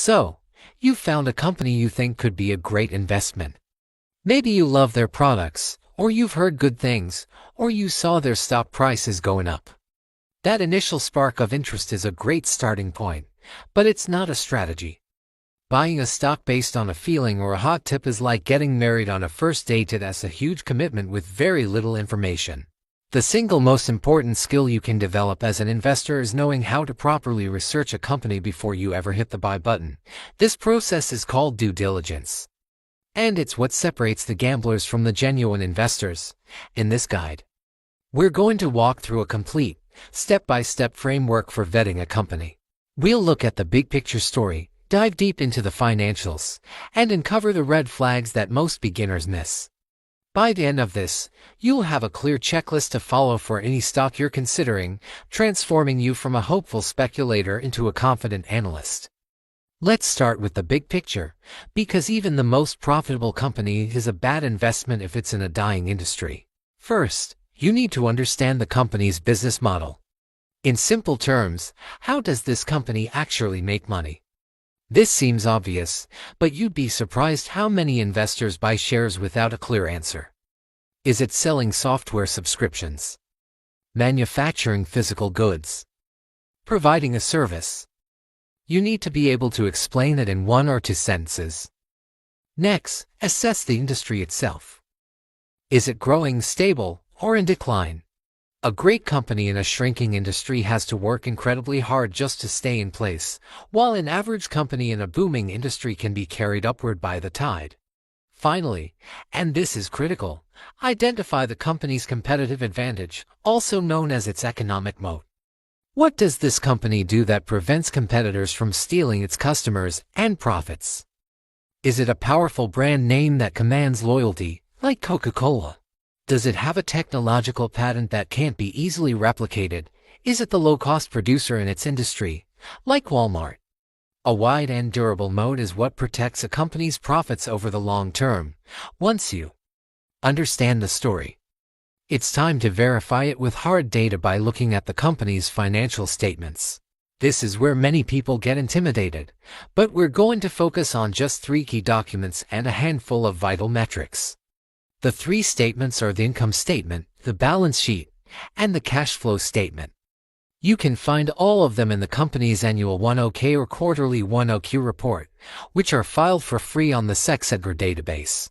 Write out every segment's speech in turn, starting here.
So, you found a company you think could be a great investment. Maybe you love their products, or you've heard good things, or you saw their stock prices going up. That initial spark of interest is a great starting point, but it's not a strategy. Buying a stock based on a feeling or a hot tip is like getting married on a first date. That's a huge commitment with very little information. The single most important skill you can develop as an investor is knowing how to properly research a company before you ever hit the buy button. This process is called due diligence. And it's what separates the gamblers from the genuine investors. In this guide, we're going to walk through a complete, step-by-step framework for vetting a company. We'll look at the big picture story, dive deep into the financials, and uncover the red flags that most beginners miss. By the end of this, you'll have a clear checklist to follow for any stock you're considering, transforming you from a hopeful speculator into a confident analyst. Let's start with the big picture, because even the most profitable company is a bad investment if it's in a dying industry. First, you need to understand the company's business model. In simple terms, how does this company actually make money? This seems obvious, but you'd be surprised how many investors buy shares without a clear answer. Is it selling software subscriptions? Manufacturing physical goods? Providing a service? You need to be able to explain it in 1 or 2 sentences. Next, assess the industry itself. Is it growing, stable, or in decline? A great company in a shrinking industry has to work incredibly hard just to stay in place, while an average company in a booming industry can be carried upward by the tide. Finally, and this is critical, identify the company's competitive advantage, also known as its economic moat. What does this company do that prevents competitors from stealing its customers and profits? Is it a powerful brand name that commands loyalty, like Coca-Cola? Does it have a technological patent that can't be easily replicated? Is it the low-cost producer in its industry, like Walmart? A wide and durable moat is what protects a company's profits over the long term. Once you understand the story, it's time to verify it with hard data by looking at the company's financial statements. This is where many people get intimidated, but we're going to focus on just 3 key documents and a handful of vital metrics. The 3 statements are the income statement, the balance sheet, and the cash flow statement. You can find all of them in the company's annual 10K or quarterly 10Q report, which are filed for free on the SEC/SEDGR database.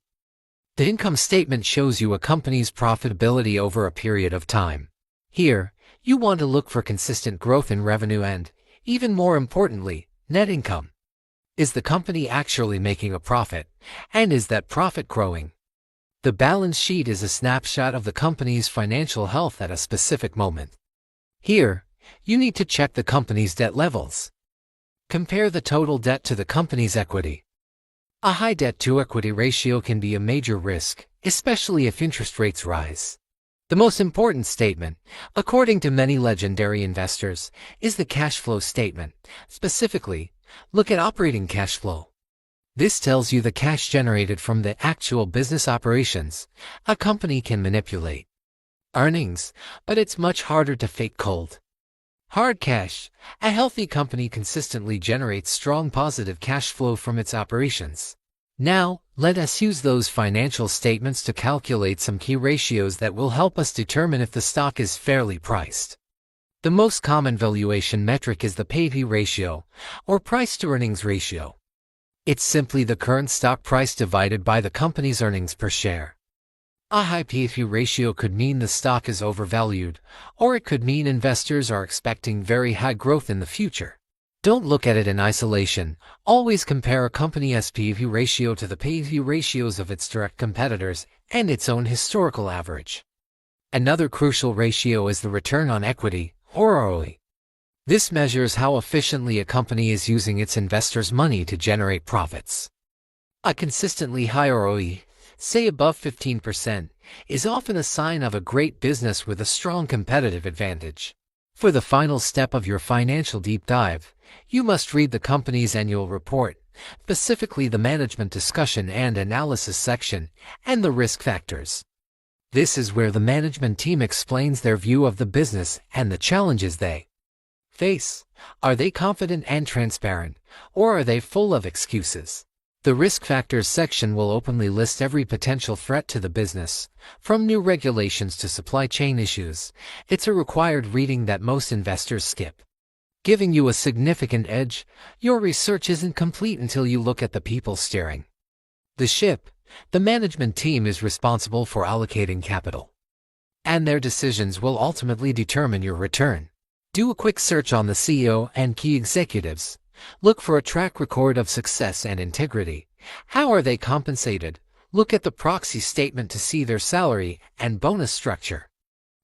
The income statement shows you a company's profitability over a period of time. Here, you want to look for consistent growth in revenue and, even more importantly, net income. Is the company actually making a profit, and is that profit growing? The balance sheet is a snapshot of the company's financial health at a specific moment. Here, you need to check the company's debt levels. Compare the total debt to the company's equity. A high debt-to-equity ratio can be a major risk, especially if interest rates rise. The most important statement, according to many legendary investors, is the cash flow statement. Specifically, look at operating cash flow. This tells you the cash generated from the actual business operations. A company can manipulate earnings, but it's much harder to fake cold hard cash. A healthy company consistently generates strong positive cash flow from its operations. Now, let us use those financial statements to calculate some key ratios that will help us determine if the stock is fairly priced. The most common valuation metric is the P/E ratio, or price-to-earnings ratio. It's simply the current stock price divided by the company's earnings per share. A high P/E ratio could mean the stock is overvalued, or it could mean investors are expecting very high growth in the future. Don't look at it in isolation. Always compare a company's P/E ratio to the P/E ratios of its direct competitors and its own historical average. Another crucial ratio is the return on equity, or ROE. This measures how efficiently a company is using its investors' money to generate profits. A consistently high ROE, say above 15%, is often a sign of a great business with a strong competitive advantage. For the final step of your financial deep dive, you must read the company's annual report, specifically the management discussion and analysis section, and the risk factors. This is where the management team explains their view of the business and the challenges they face? Are they confident and transparent, or are they full of excuses? The risk factors section will openly list every potential threat to the business, from new regulations to supply chain issues. It's a required reading that most investors skip, giving you a significant edge. Your research isn't complete until you look at the people steering the ship. The management team is responsible for allocating capital, and their decisions will ultimately determine your return. Do a quick search on the CEO and key executives. Look for a track record of success and integrity. How are they compensated? Look at the proxy statement to see their salary and bonus structure.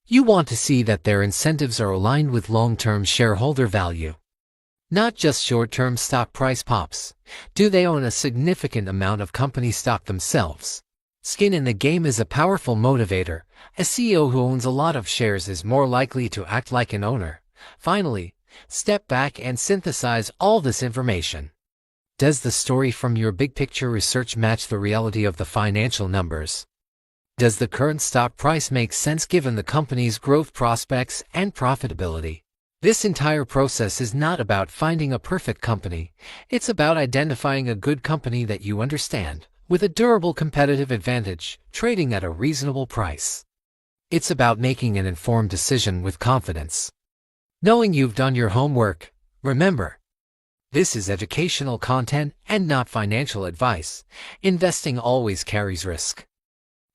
You want to see that their incentives are aligned with long-term shareholder value, not just short-term stock price pops. Do they own a significant amount of company stock themselves? Skin in the game is a powerful motivator. A CEO who owns a lot of shares is more likely to act like an owner. Finally, step back and synthesize all this information. Does the story from your big picture research match the reality of the financial numbers? Does the current stock price make sense given the company's growth prospects and profitability? This entire process is not about finding a perfect company. It's about identifying a good company that you understand, with a durable competitive advantage, trading at a reasonable price. It's about making an informed decision with confidence, knowing you've done your homework. Remember, this is educational content and not financial advice. Investing always carries risk,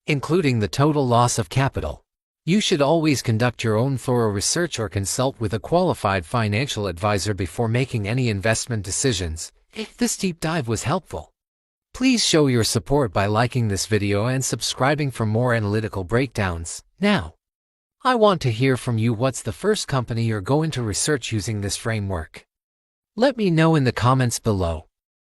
including the total loss of capital. You should always conduct your own thorough research or consult with a qualified financial advisor before making any investment decisions. If this deep dive was helpful, please show your support by liking this video and subscribing for more analytical breakdowns. Now, I want to hear from you. What's the first company you're going to research using this framework? Let me know in the comments below.